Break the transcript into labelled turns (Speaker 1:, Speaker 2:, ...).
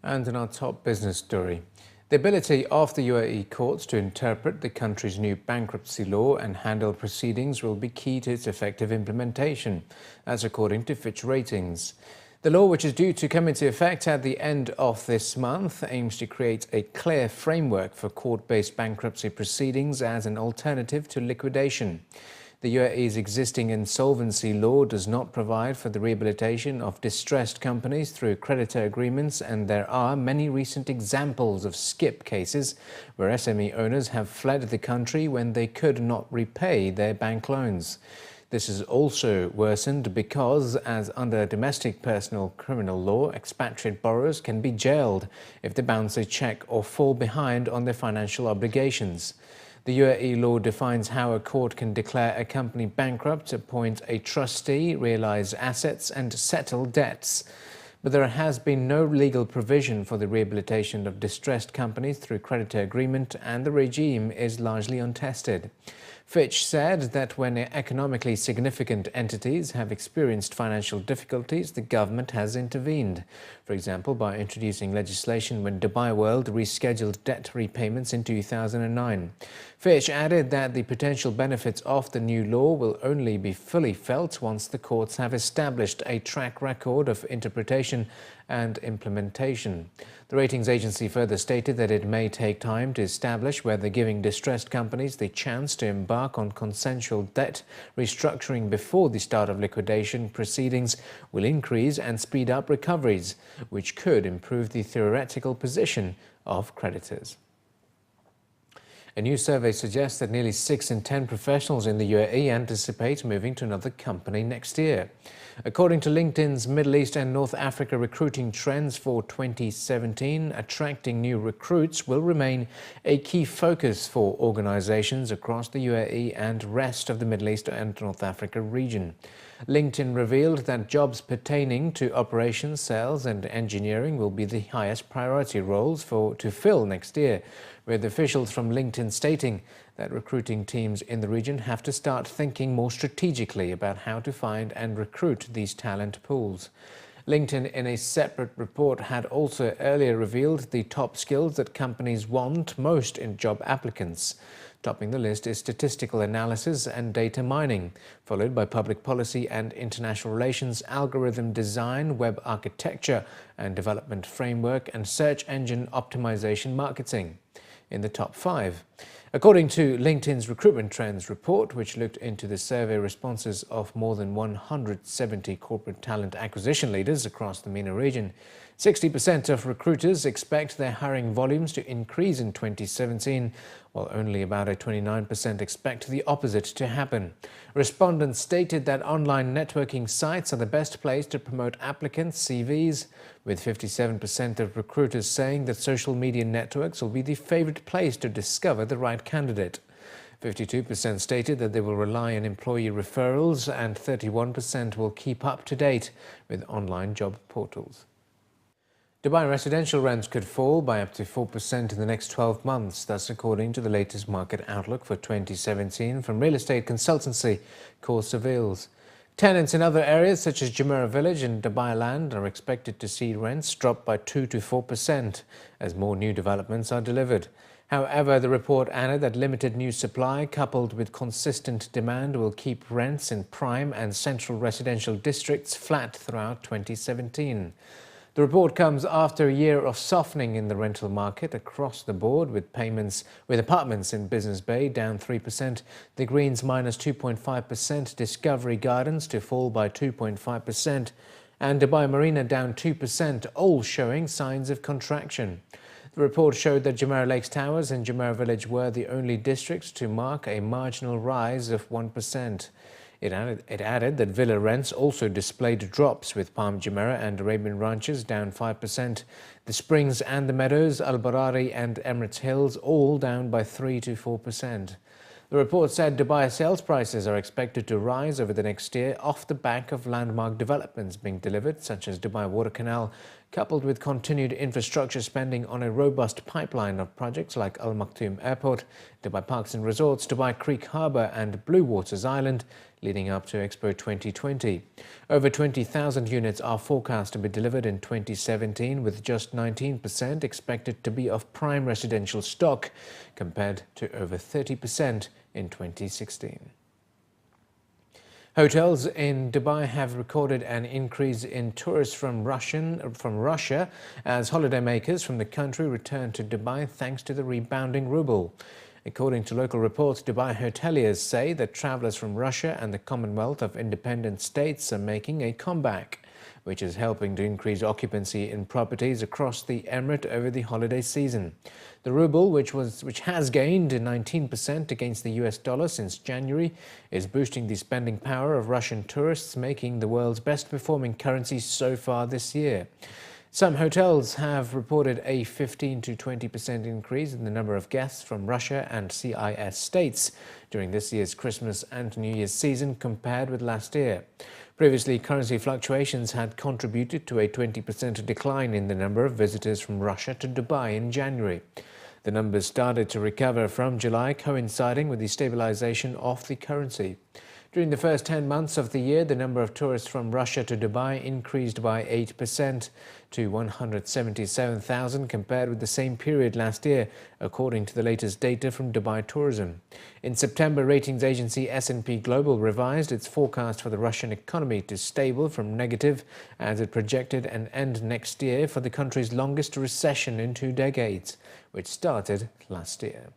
Speaker 1: And in our top business story, the ability of the UAE courts to interpret the country's new bankruptcy law and handle proceedings will be key to its effective implementation, as according to Fitch Ratings. The law, which is due to come into effect at the end of this month, aims to create a clear framework for court-based bankruptcy proceedings as an alternative to liquidation. The UAE's existing insolvency law does not provide for the rehabilitation of distressed companies through creditor agreements, and there are many recent examples of skip cases where SME owners have fled the country when they could not repay their bank loans. This is also worsened because, as under domestic personal criminal law, expatriate borrowers can be jailed if they bounce a cheque or fall behind on their financial obligations. The UAE law defines how a court can declare a company bankrupt, appoint a trustee, realise assets and settle debts. But there has been no legal provision for the rehabilitation of distressed companies through creditor agreement, and the regime is largely untested. Fitch said that when economically significant entities have experienced financial difficulties, the government has intervened, for example, by introducing legislation when Dubai World rescheduled debt repayments in 2009. Fitch added that the potential benefits of the new law will only be fully felt once the courts have established a track record of interpretation and implementation. The ratings agency further stated that it may take time to establish whether giving distressed companies the chance to embark on consensual debt restructuring before the start of liquidation proceedings will increase and speed up recoveries, which could improve the theoretical position of creditors. A new survey suggests that nearly 6 in 10 professionals in the UAE anticipate moving to another company next year. According to LinkedIn's Middle East and North Africa recruiting trends for 2017, attracting new recruits will remain a key focus for organizations across the UAE and rest of the Middle East and North Africa region. LinkedIn revealed that jobs pertaining to operations, sales and engineering will be the highest priority roles to fill next year, with officials from LinkedIn stating that recruiting teams in the region have to start thinking more strategically about how to find and recruit these talent pools. LinkedIn, in a separate report, had also earlier revealed the top skills that companies want most in job applicants. Topping the list is statistical analysis and data mining, followed by public policy and international relations, algorithm design, web architecture and development framework, and search engine optimization marketing in the top 5. According to LinkedIn's Recruitment Trends report, which looked into the survey responses of more than 170 corporate talent acquisition leaders across the MENA region, 60% of recruiters expect their hiring volumes to increase in 2017, while only about 29% expect the opposite to happen. Respondents stated that online networking sites are the best place to promote applicants' CVs, with 57% of recruiters saying that social media networks will be the favorite place to discover the right candidate. 52% stated that they will rely on employee referrals, and 31% will keep up to date with online job portals. Dubai residential rents could fall by up to 4% in the next 12 months, that's according to the latest market outlook for 2017 from real estate consultancy Core Surveils. Tenants in other areas such as Jumeirah Village and Dubai Land are expected to see rents drop by 2 to 4% as more new developments are delivered. However, the report added that limited new supply coupled with consistent demand will keep rents in prime and central residential districts flat throughout 2017. The report comes after a year of softening in the rental market across the board, with apartments in Business Bay down 3%, The Greens minus 2.5%, Discovery Gardens to fall by 2.5%, and Dubai Marina down 2%, all showing signs of contraction. The report showed that Jumeirah Lakes Towers and Jumeirah Village were the only districts to mark a marginal rise of 1%. It added that villa rents also displayed drops, with Palm Jumeirah and Arabian Ranches down 5%. The Springs and the Meadows, Al Barari and Emirates Hills all down by 3 to 4%. The report said Dubai sales prices are expected to rise over the next year off the back of landmark developments being delivered, such as Dubai Water Canal, coupled with continued infrastructure spending on a robust pipeline of projects like Al Maktoum Airport, Dubai Parks and Resorts, Dubai Creek Harbour and Blue Waters Island, leading up to Expo 2020. Over 20,000 units are forecast to be delivered in 2017, with just 19% expected to be of prime residential stock, compared to over 30% in 2016. Hotels in Dubai have recorded an increase in tourists from Russia as holidaymakers from the country return to Dubai thanks to the rebounding ruble. According to local reports, Dubai hoteliers say that travellers from Russia and the Commonwealth of Independent States are making a comeback, which is helping to increase occupancy in properties across the emirate over the holiday season. The ruble, which has gained 19% against the US dollar since January, is boosting the spending power of Russian tourists, making the world's best performing currency so far this year. Some hotels have reported a 15 to 20% increase in the number of guests from Russia and CIS states during this year's Christmas and New Year's season compared with last year. Previously, currency fluctuations had contributed to a 20% decline in the number of visitors from Russia to Dubai in January. The numbers started to recover from July, coinciding with the stabilization of the currency. During the first 10 months of the year, the number of tourists from Russia to Dubai increased by 8% to 177,000 compared with the same period last year, according to the latest data from Dubai Tourism. In September, ratings agency S&P Global revised its forecast for the Russian economy to stable from negative, as it projected an end next year for the country's longest recession in 2 decades, which started last year.